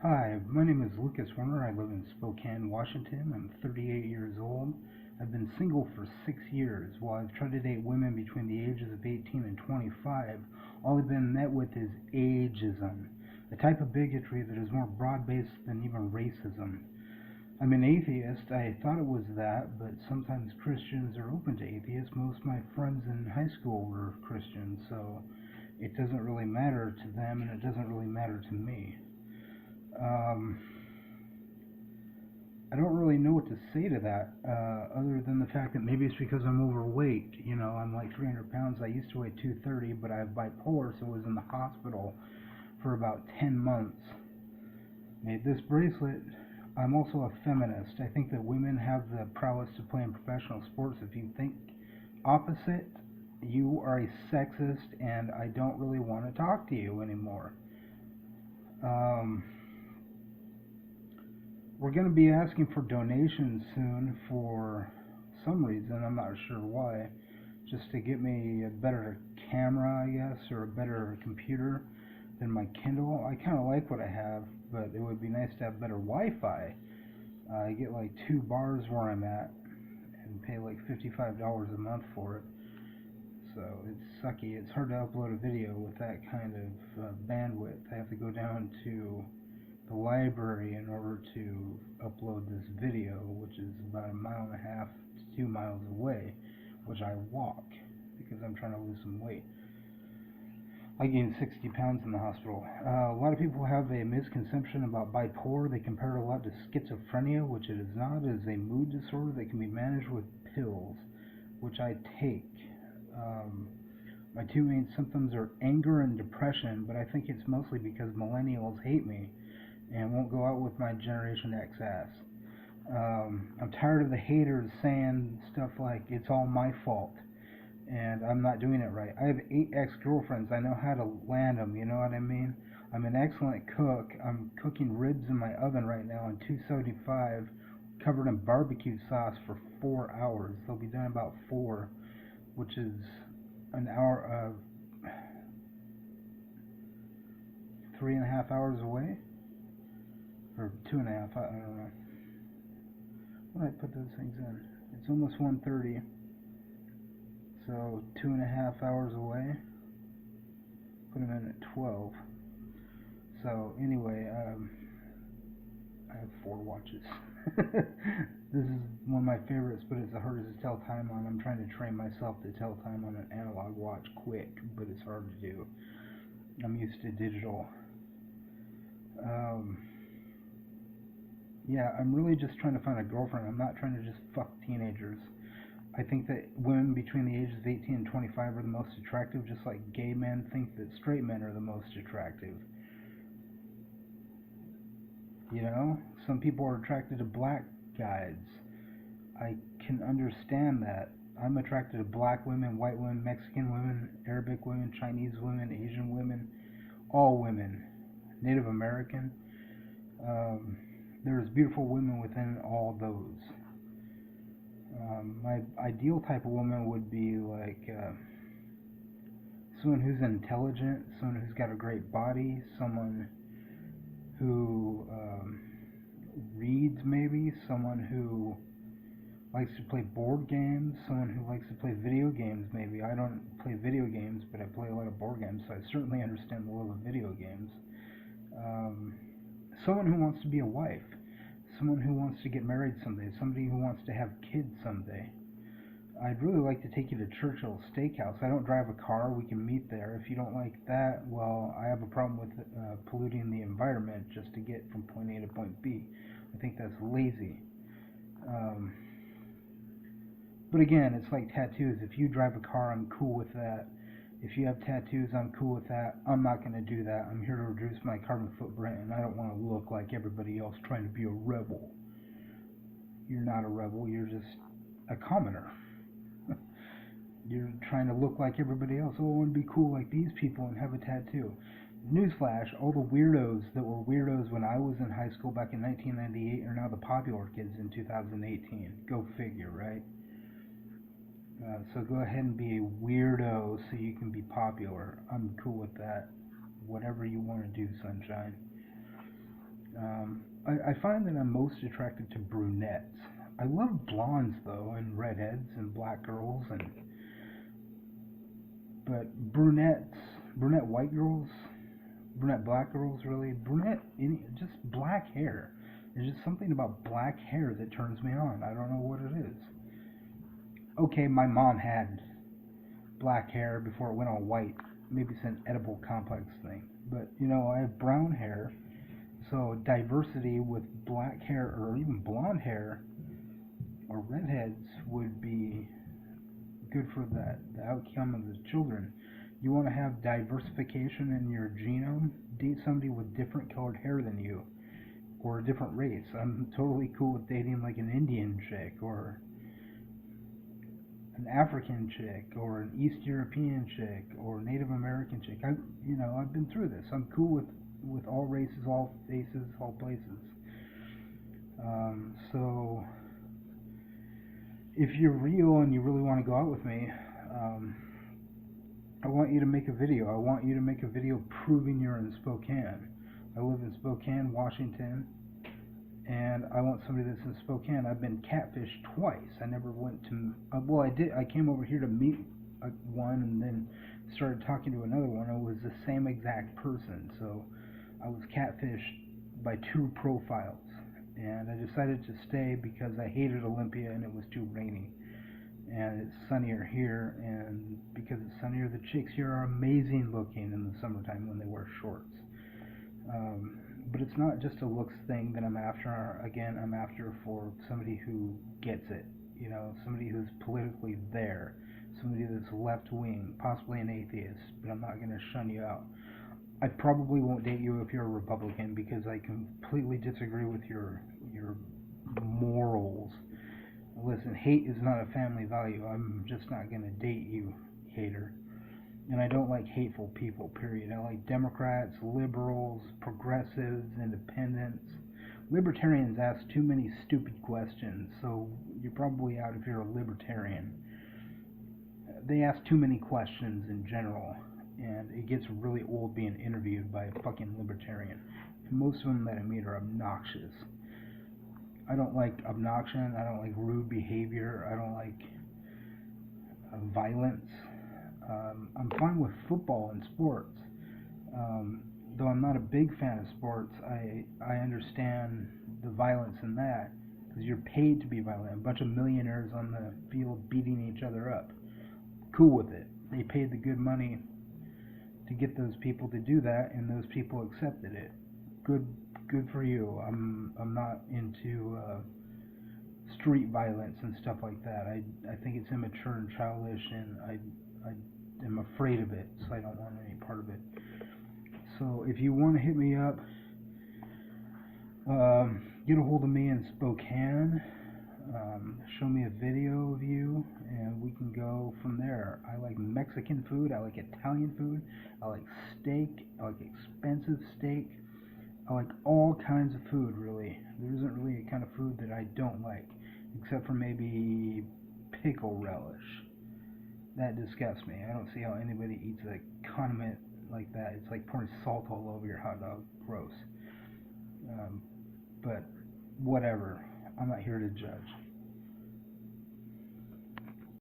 Hi, my name is Lucas Werner. I live in Spokane, Washington. I'm 38 years old. I've been single for 6 years. While I've tried to date women between the ages of 18 and 25, all I've been met with is ageism, a type of bigotry that is more broad based than even racism. I'm an atheist. I thought it was that, but sometimes Christians are open to atheists. Most of my friends in high school were Christians, so it doesn't really matter to them and it doesn't really matter to me. Um, I don't really know what to say to that, other than the fact that maybe it's because I'm overweight. I'm like 300 pounds. I used to weigh 230, but I have bipolar, so I was in the hospital for about 10 months. Made this bracelet. I'm also a feminist. I think that women have the prowess to play in professional sports. If you think opposite, you are a sexist, and I don't really want to talk to you anymore. Um, we're going to be asking for donations soon for some reason. I'm not sure why. Just to get me a better camera, I guess, or a better computer than my Kindle. I kind of like what I have, but it would be nice to have better Wi-Fi. I get like 2 bars where I'm at and pay like $55 a month for it. So it's sucky. It's hard to upload a video with that kind of bandwidth. I have to go down to the library in order to upload this video, which is about a mile and a half to 2 miles away, which I walk because I'm trying to lose some weight. I gained 60 pounds in the hospital. A lot of people have a misconception about bipolar. They compare it a lot to schizophrenia, which it is not. It is a mood disorder that can be managed with pills, which I take. My two main symptoms are anger and depression, but I think it's mostly because millennials hate me and won't go out with my Generation X ass. I'm tired of the haters saying stuff like it's all my fault and I'm not doing it right. I have 8 ex-girlfriends. I know how to land them, you know what I mean? I'm an excellent cook. I'm cooking ribs in my oven right now on 275 covered in barbecue sauce for 4 hours. They'll be done about 4, which is an hour, 3.5 hours away, or 2.5. I don't know. When did I put those things in? It's almost 1:30, so 2.5 hours away. Put them in at 12. So anyway, I have 4 watches. This is one of my favorites, but it's the hardest to tell time on. I'm trying to train myself to tell time on an analog watch quick, but it's hard to do. I'm used to digital. Um, yeah, I'm really just trying to find a girlfriend. I'm not trying to just fuck teenagers. I think that women between the ages of 18 and 25 are the most attractive, just like gay men think that straight men are the most attractive. Some people are attracted to black guys. I can understand that. I'm attracted to black women, white women, Mexican women, Arabic women, Chinese women, Asian women, all women, Native American. Um, there's beautiful women within all those. My ideal type of woman would be like someone who's intelligent, someone who's got a great body, someone who reads, maybe someone who likes to play board games, someone who likes to play video games, maybe. I don't play video games, but I play a lot of board games, so I certainly understand the love of video games. Um, Someone who wants to be a wife, someone who wants to get married someday, somebody who wants to have kids someday. I'd really like to take you to Churchill's Steakhouse. I don't drive a car. We can meet there. If you don't like that, well, I have a problem with polluting the environment just to get from point A to point B. I think that's lazy. Um, but again, it's like tattoos. If you drive a car, I'm cool with that. If you have tattoos, I'm cool with that. I'm not going to do that. I'm here to reduce my carbon footprint, and I don't want to look like everybody else trying to be a rebel. You're not a rebel. You're just a commoner. You're trying to look like everybody else. Oh, I want to be cool like these people and have a tattoo. Newsflash, all the weirdos that were weirdos when I was in high school back in 1998 are now the popular kids in 2018. Go figure, right? So go ahead and be a weirdo so you can be popular. I'm cool with that. Whatever you want to do, sunshine. I find that I'm most attracted to brunettes. I love blondes though, and redheads and black girls, but brunette white girls, brunette black girls, really, just black hair. There's just something about black hair that turns me on. I don't know what it is. Okay, my mom had black hair before it went all white. Maybe it's an edible complex thing. But I have brown hair, so diversity with black hair or even blonde hair or redheads would be good for the outcome of the children. You want to have diversification in your genome? Date somebody with different colored hair than you or a different race. I'm totally cool with dating like an Indian chick or an African chick or an East European chick or Native American chick. I've been through this. I'm cool with all races, all faces, all places. So if you're real and you really want to go out with me, I want you to make a video. I want you to make a video proving you're in Spokane. I live in Spokane, Washington, and I want somebody that's in Spokane. I've been catfished twice. I never went to, well, I did. I came over here to meet one and then started talking to another one. It was the same exact person. So I was catfished by two profiles. And I decided to stay because I hated Olympia and it was too rainy. And it's sunnier here, and because it's sunnier, the chicks here are amazing looking in the summertime when they wear shorts. But it's not just a looks thing that I'm after. Again, I'm after for somebody who gets it, somebody who's politically there, somebody that's left wing, possibly an atheist, but I'm not going to shun you out. I probably won't date you if you're a Republican because I completely disagree with your morals. Listen, hate is not a family value. I'm just not going to date you, hater. And I don't like hateful people, period. I like Democrats, liberals, progressives, independents. Libertarians ask too many stupid questions, so you're probably out if you're a libertarian. They ask too many questions in general, and it gets really old being interviewed by a fucking libertarian. And most of them that I meet are obnoxious. I don't like obnoxion, I don't like rude behavior, I don't like violence. I'm fine with football and sports. Though I'm not a big fan of sports, I understand the violence in that, because you're paid to be violent. A bunch of millionaires on the field beating each other up. Cool with it. They paid the good money to get those people to do that, and those people accepted it. Good for you. I'm not into street violence and stuff like that. I think it's immature and childish, and I am afraid of it, so I don't want any part of it. So if you want to hit me up, get a hold of me in Spokane. Show me a video of you, and we can go from there. I like Mexican food. I like Italian food. I like steak. I like expensive steak. I like all kinds of food, really. There isn't really a kind of food that I don't like, except for maybe pickle relish. That disgusts me. I don't see how anybody eats a condiment like that. It's like pouring salt all over your hot dog. Gross. But whatever. I'm not here to judge.